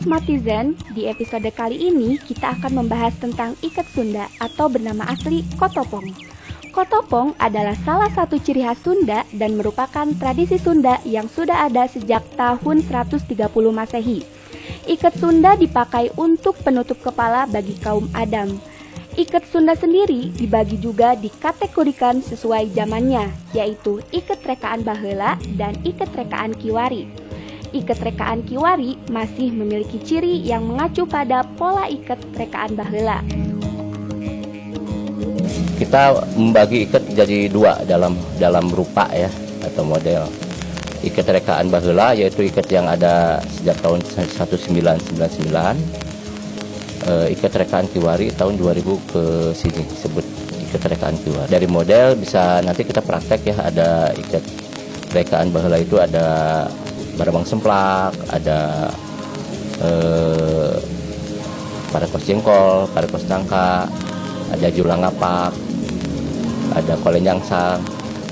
Ismatizen, di episode kali ini kita akan membahas tentang ikat Sunda atau bernama asli Kotopong. Kotopong adalah salah satu ciri khas Sunda dan merupakan tradisi Sunda yang sudah ada sejak tahun 130 Masehi. Ikat Sunda dipakai untuk penutup kepala bagi kaum Adam. Ikat Sunda sendiri dibagi juga dikategorikan sesuai zamannya, yaitu ikat rekaan baheula dan ikat rekaan kiwari. Ikat rekaan kiwari masih memiliki ciri yang mengacu pada pola ikat rekaan baheula. Kita membagi ikat jadi dua dalam rupa ya atau model. Ikat rekaan baheula yaitu ikat yang ada sejak tahun 1999. Ikat rekaan kiwari tahun 2000 ke sini disebut ikat rekaan kiwari. Dari model bisa nanti kita praktek ya, ada ikat rekaan baheula itu ada barabang semplak, ada parekos jengkol, parekos nangka, ada julang ngapak, ada koleng nyangsang.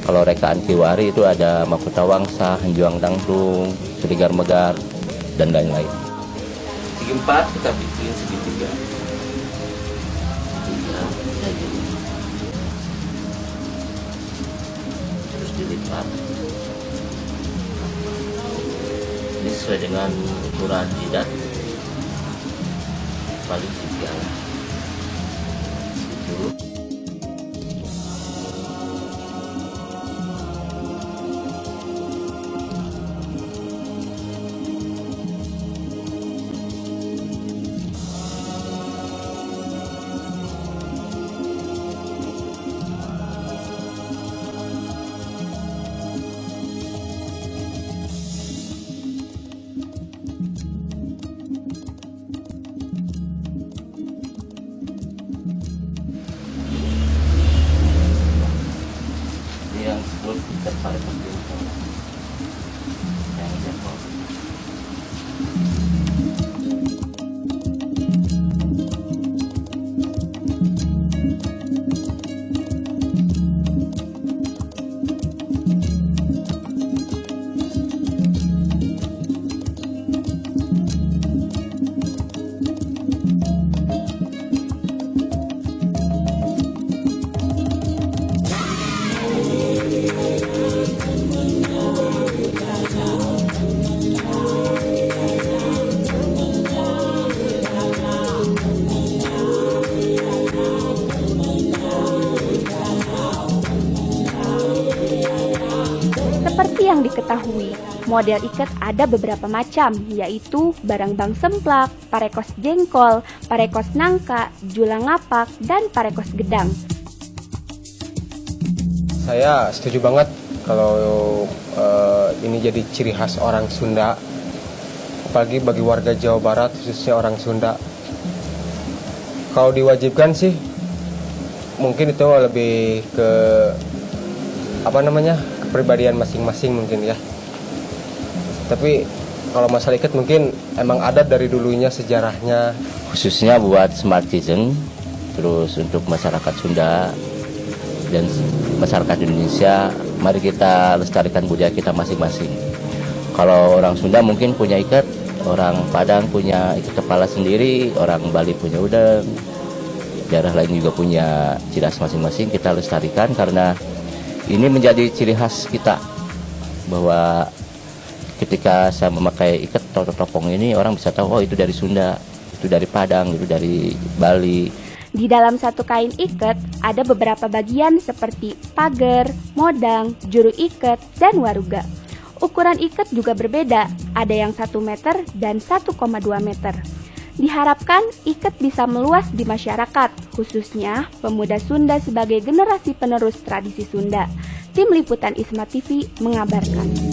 Kalau rekaan kiwari itu ada makuta wangsa, hanjuang dangdung, seligar megar, dan lain-lain. Segi 4 kita bikin segitiga. Terus dilipat. Ini sesuai dengan ukuran jidat. Paling tiga lah. Segitu. Yang sebelum kita parekos jengkol, yang jengkol. Seperti yang diketahui, model ikat ada beberapa macam, yaitu barangbang semplak, parekos jengkol, parekos nangka, julang ngapak, dan parekos gedang. Saya setuju banget kalau ini jadi ciri khas orang Sunda, apalagi bagi warga Jawa Barat, khususnya orang Sunda. Kalau diwajibkan sih, mungkin itu lebih ke kepribadian masing-masing mungkin ya. Tapi kalau masalah ikat mungkin emang ada dari dulunya sejarahnya. Khususnya buat smart citizen, terus untuk masyarakat Sunda dan masyarakat Indonesia, mari kita lestarikan budaya kita masing-masing. Kalau orang Sunda mungkin punya ikat, orang Padang punya ikat kepala sendiri, orang Bali punya udeng, daerah lain juga punya ciri khas masing-masing. Kita lestarikan karena ini menjadi ciri khas kita, bahwa ketika saya memakai ikat topong ini, orang bisa tahu, oh itu dari Sunda, itu dari Padang, itu dari Bali. Di dalam satu kain ikat ada beberapa bagian seperti pagar, modang, juru ikat, dan waruga. Ukuran ikat juga berbeda, ada yang 1 meter dan 1,2 meter. Diharapkan ikat bisa meluas di masyarakat, khususnya pemuda Sunda sebagai generasi penerus tradisi Sunda. Tim Liputan Isma TV mengabarkan.